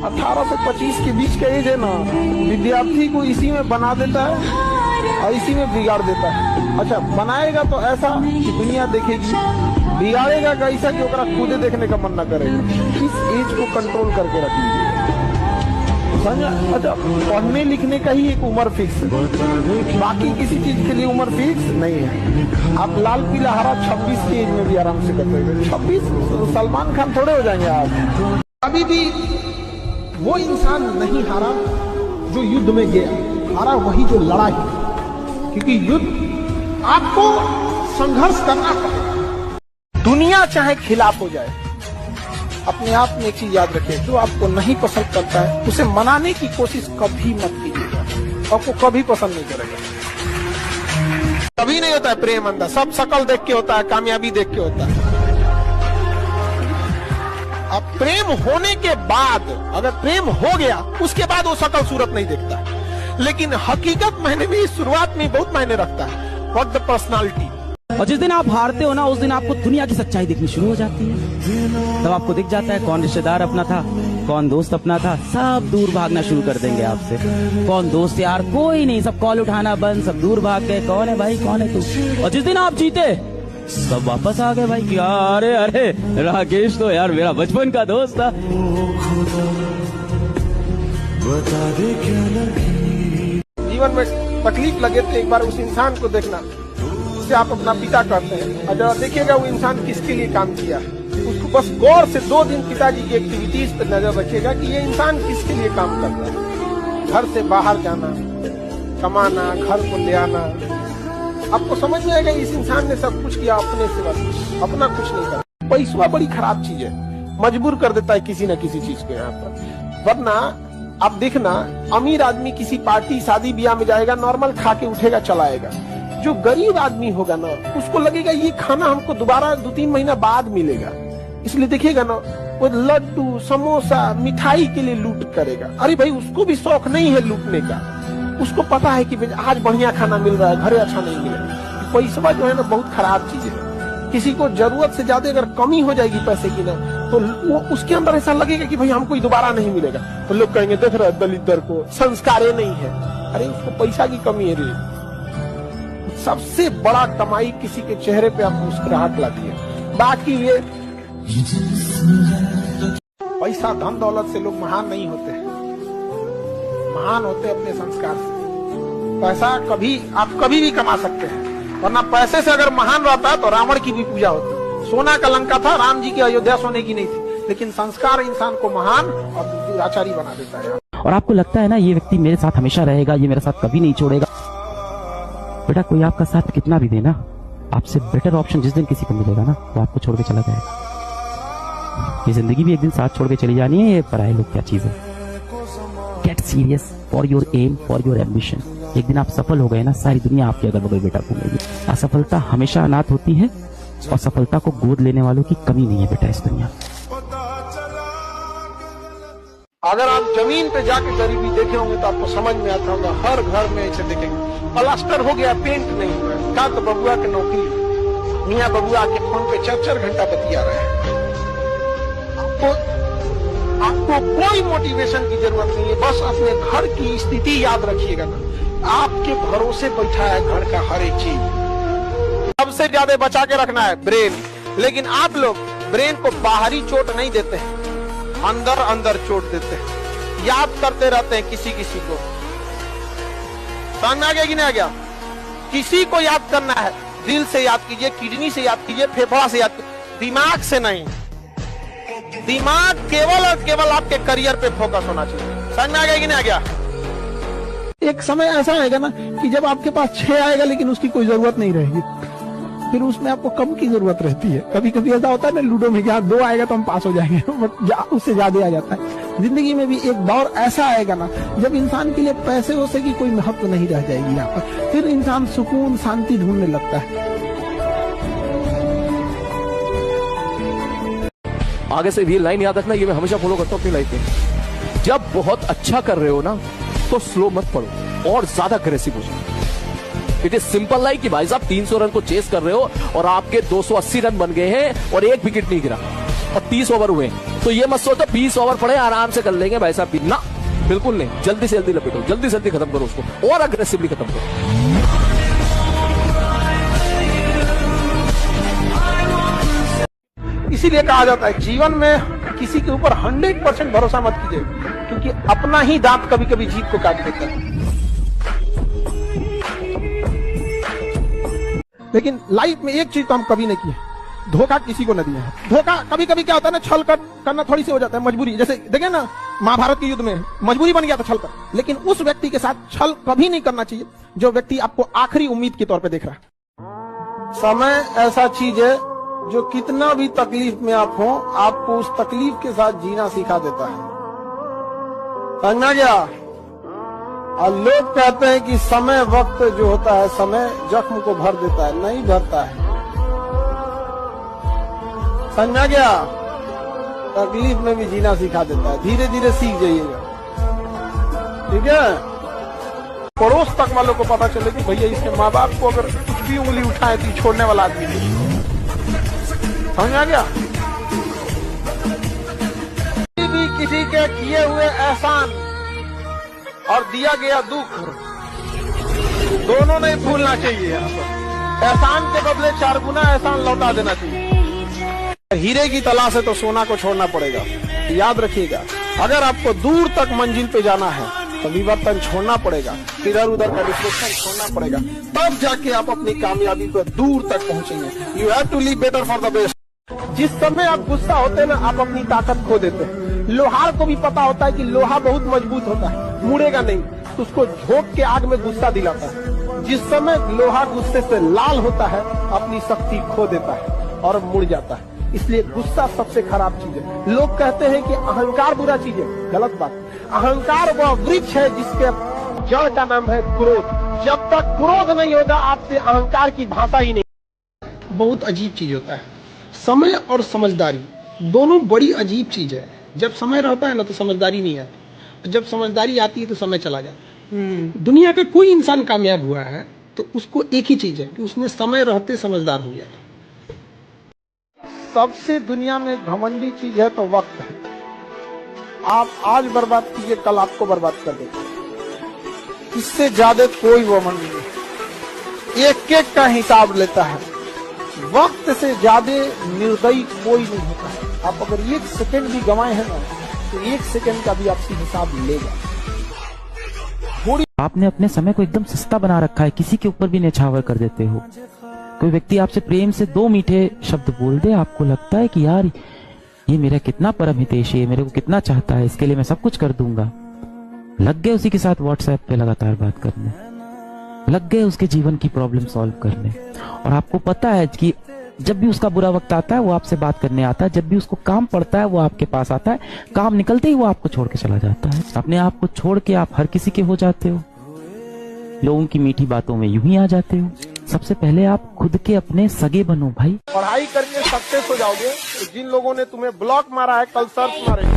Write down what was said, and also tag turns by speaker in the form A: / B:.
A: 18 से 25 के बीच का एज है ना, विद्यार्थी को इसी में बना देता है और इसी में बिगाड़ देता है। अच्छा, बनाएगा तो ऐसा कि दुनिया देखेगी, बिगाड़ेगा कैसा कि ओकरा खुदे देखने का मन न करेगा। इस एज को कंट्रोल करके रख लीजिए। अच्छा, पढ़ने लिखने का ही एक उम्र फिक्स है, बाकी किसी चीज के लिए उम्र फिक्स नहीं है। आप लाल पीला हरा 26 की एज में भी आराम से कर सकते। 26 सलमान खान थोड़े हो जाएंगे आप। अभी भी वो इंसान नहीं हारा जो युद्ध में गया, हारा वही जो लड़ा है, क्योंकि युद्ध आपको संघर्ष करना पड़ेगा। दुनिया चाहे खिलाफ हो जाए, अपने आप में एक चीज याद रखिए, जो आपको नहीं पसंद करता है उसे मनाने की कोशिश कभी मत कीजिएगा, आपको कभी पसंद नहीं करेगा। कभी नहीं होता है प्रेम अंदर, सब शकल देख के होता है, कामयाबी देख के होता है। अब प्रेम होने के बाद, अगर प्रेम हो गया उसके बाद वो शकल सूरत नहीं देखता है, लेकिन हकीकत मायने में, शुरुआत में बहुत मायने रखता है, व्हाट द पर्सनालिटी।
B: और जिस दिन आप हारते हो ना, उस दिन आपको दुनिया की सच्चाई दिखनी शुरू हो जाती है। तब आपको दिख जाता है कौन रिश्तेदार अपना था, कौन दोस्त अपना था। सब दूर भागना शुरू कर देंगे आपसे। कौन दोस्त यार, कोई नहीं, सब कॉल उठाना बंद, सब दूर भाग गए। कौन है भाई, कौन है तू। और जिस दिन आप जीते सब वापस आ गए भाई। क्या, अरे अरे राकेश तो यार मेरा बचपन का दोस्त था।
A: जीवन में तकलीफ लगे तो एक बार उस इंसान को देखना जिसे आप अपना पिता कहते हैं, और जब देखिएगा वो इंसान किसके लिए काम किया, उसको बस गौर से 2 दिन पिताजी की एक्टिविटीज पर नजर रखिएगा कि ये इंसान किसके लिए काम करता है। घर से बाहर जाना, कमाना, घर को ले आना, आपको समझ में आएगा इस इंसान ने सब कुछ किया अपने से, बस अपना कुछ नहीं करा। पैसा बड़ी खराब चीज है, मजबूर कर देता है किसी न किसी चीज को यहाँ पर। वरना आप देखना, अमीर आदमी किसी पार्टी शादी ब्याह में जाएगा, नॉर्मल खा के उठेगा चलाएगा। जो गरीब आदमी होगा ना, उसको लगेगा ये खाना हमको दोबारा 2-3 महीना बाद मिलेगा, इसलिए देखिएगा ना वो लड्डू समोसा मिठाई के लिए लूट करेगा। अरे भाई, उसको भी शौक नहीं है लूटने का, उसको पता है कि आज बढ़िया खाना मिल रहा है, घरे अच्छा नहीं मिलेगा। पैसा जो है ना बहुत खराब चीज है। किसी को जरूरत से ज्यादा अगर कमी हो जाएगी पैसे की ना, तो वो उसके अंदर ऐसा लगेगा कि भाई हमको दोबारा नहीं मिलेगा, तो लोग कहेंगे देख रहे दलित को संस्कारे नहीं है। अरे उसको पैसा की कमी है रे। सबसे बड़ा कमाई किसी के चेहरे पे आप मुस्कुराहट लाती है। बाकी ये पैसा धन दौलत से लोग महान नहीं होते हैं, महान होते अपने संस्कार से। पैसा आप कभी भी कमा सकते हैं, वरना पैसे से अगर महान रहता है तो रावण की भी पूजा होती। सोना का लंका था, राम जी की अयोध्या सोने की नहीं थी, लेकिन संस्कार इंसान को महान और दुराचारी बना देता है।
B: और आपको लगता है ना ये व्यक्ति मेरे साथ हमेशा रहेगा, ये मेरे साथ कभी नहीं छोड़ेगा। बेटा, कोई आपका साथ कितना भी देना, आपसे बेटर ऑप्शन जिस दिन किसी को मिलेगा ना, वो आपको छोड़ के चला जाएगा। ये जिंदगी भी एक दिन साथ छोड़ के चली जानी है। ये पराये लोग क्या चीज है। Get serious for your aim, for your ambition. एक दिन आप सफल हो गए ना, सारी दुनिया आपके अगल बगल बेटा घूमेगी। असफलता हमेशा अनाथ होती है, और सफलता को गोद लेने वालों की कमी नहीं है बेटा इस दुनिया में।
A: अगर आप जमीन पे जाके गरीबी देखे होंगे तो आपको समझ में आता होगा, हर घर में ऐसे देखेंगे प्लास्टर हो गया, पेंट नहीं हुआ। का तो बबुआ की नौकरी, मियाँ बबुआ के फोन पे 4-4 घंटा बतिया रहे हैं। आपको कोई मोटिवेशन की जरूरत नहीं है, बस अपने घर की स्थिति याद रखिएगा ना। आपके भरोसे बैठा है घर का हर एक चीज। सबसे ज्यादा बचा के रखना है ब्रेन, लेकिन आप लोग ब्रेन को बाहरी चोट नहीं देते हैं, अंदर अंदर चोट देते हैं, याद करते रहते हैं किसी को। समझ में आ गया कि नहीं आ गया? किसी को याद करना है, दिल से याद कीजिए, किडनी से याद कीजिए, फेफड़ा से याद कीजिए, दिमाग से नहीं। दिमाग केवल और केवल आपके करियर पे फोकस होना चाहिए। समझ में आ गया कि नहीं आ गया? एक समय ऐसा आएगा ना कि जब आपके पास 6 आएगा लेकिन उसकी कोई जरूरत नहीं रहेगी, फिर उसमें आपको कम की जरूरत रहती है। कभी कभी ऐसा होता है ना लूडो में, क्या 2 आएगा तो हम पास हो जाएंगे, बट उससे ज्यादा आ जाता है। जिंदगी में भी एक दौर ऐसा आएगा ना जब इंसान के लिए पैसे वैसे की कोई महत्व नहीं रह जाएगी यहाँ पर, फिर इंसान सुकून शांति ढूंढने लगता है।
C: आगे से ये लाइन याद रखना, ये मैं हमेशा फॉलो करता हूँ अपनी लाइफ में। जब बहुत अच्छा कर रहे हो ना तो स्लो मत पढ़ो और ज्यादा अग्रेसिव हो जाओ। इट इज सिंपल लाइक कि भाई साहब 300 रन को चेस कर रहे हो और आपके 280 रन बन गए हैं और 1 विकेट नहीं गिरा और 30 ओवर हुए। तो ये मत सोचो 20 ओवर पड़े आराम से कर लेंगे भाई साहब, ना बिल्कुल नहीं। जल्दी से जल्दी लपेटो, जल्दी से जल्दी खत्म करो उसको और अग्रेसिवली खत्म करो।
A: इसीलिए कहा जाता है जीवन में किसी के ऊपर 100% भरोसा मत कीजिए, क्योंकि अपना ही दांत कभी कभी जीत को काट देता है। लेकिन लाइफ में एक चीज तो हम कभी नहीं किए, धोखा किसी को न दिया है। धोखा कभी कभी क्या होता है ना, छल करना थोड़ी सी हो जाता है, मजबूरी। जैसे देखें ना महाभारत के युद्ध में मजबूरी बन गया था छल कर, लेकिन उस व्यक्ति के साथ छल कभी नहीं करना चाहिए जो व्यक्ति आपको आखिरी उम्मीद के तौर पे देख रहा है। समय ऐसा चीज है जो कितना भी तकलीफ में आप हो, आपको उस तकलीफ के साथ जीना सिखा देता है। समझा गया? और लोग कहते हैं कि समय वक्त जो होता है, समय जख्म को भर देता है, नहीं भरता है। समझा गया? तकलीफ में भी जीना सिखा देता है, धीरे धीरे सीख जाइएगा। ठीक है? पड़ोस तक वालों को पता चले कि भैया इसके माँ बाप को अगर कुछ भी उंगली उठाए तो छोड़ने वाला आदमी नहीं। समझ आ गया? किसी के किए हुए एहसान और दिया गया दुख दोनों नहीं भूलना चाहिए। एहसान के बदले 4 गुना एहसान लौटा देना चाहिए। हीरे की तलाश है तो सोना को छोड़ना पड़ेगा। याद रखिएगा, अगर आपको दूर तक मंजिल पे जाना है तो विवर्तन छोड़ना पड़ेगा, इधर उधर का डिस्ट्रैक्शन छोड़ना पड़ेगा, तब जाके आप अपनी कामयाबी को दूर तक पहुंचेंगे। You have to live better for the best. जिस समय आप गुस्सा होते हैं ना, आप अपनी ताकत खो देते हैं। लोहार को भी पता होता है कि लोहा बहुत मजबूत होता है, मुड़ेगा नहीं, तो उसको झोंक के आग में गुस्सा दिलाता है। जिस समय लोहा गुस्से से लाल होता है, अपनी शक्ति खो देता है और मुड़ जाता है। इसलिए गुस्सा सबसे खराब चीज है। लोग कहते हैं कि अहंकार बुरा चीज है, गलत बात। अहंकार वह वृक्ष है जिसके जड़ का नाम है क्रोध। जब तक क्रोध नहीं होगा, आपसे अहंकार की भाषा ही नहीं। बहुत अजीब चीज होता है समय और समझदारी, दोनों बड़ी अजीब चीज है। जब समय रहता है ना तो समझदारी नहीं आती, जब समझदारी आती है तो समय चला जाता है। दुनिया का कोई इंसान कामयाब हुआ है तो उसको एक ही चीज है कि उसने समय रहते समझदार हो गया। सबसे दुनिया में घमंडी चीज है तो वक्त है। आप आज बर्बाद कीजिए, कल आपको बर्बाद कर देगा। इससे ज्यादा कोई घमंड नहीं, एक एक का हिसाब लेता है। वक्त से ज्यादा निर्दयी कोई नहीं होता है। आप अगर 1 सेकंड भी गंवाए हैं ना, तो 1 सेकंड का भी आपसे हिसाब लेगा।
B: आपने अपने समय को एकदम सस्ता बना रखा है, किसी के ऊपर भी न्यौछावर कर देते हो। कोई व्यक्ति आपसे प्रेम से 2 मीठे शब्द बोल दे, आपको लगता है कि यार ये मेरा कितना परम हितैषी है, मेरे को कितना चाहता है, इसके लिए मैं सब कुछ कर दूंगा। लग गए उसी के साथ व्हाट्सएप पे लगातार बात करने, लग गए उसके जीवन की प्रॉब्लम सॉल्व करने। और आपको पता है कि जब भी उसका बुरा वक्त आता है वो आपसे बात करने आता है, जब भी उसको काम पड़ता है वो आपके पास आता है, काम निकलते ही वो आपको छोड़ के चला जाता है। अपने आप को छोड़ के आप हर किसी के हो जाते हो, लोगों की मीठी बातों में यूं ही आ जाते हो। सबसे पहले आप खुद के अपने सगे बनो भाई।
A: पढ़ाई करके सक्सेस हो जाओगे। तो जिन लोगों ने तुम्हें ब्लॉक मारा है, कल सर्च मारेंगे।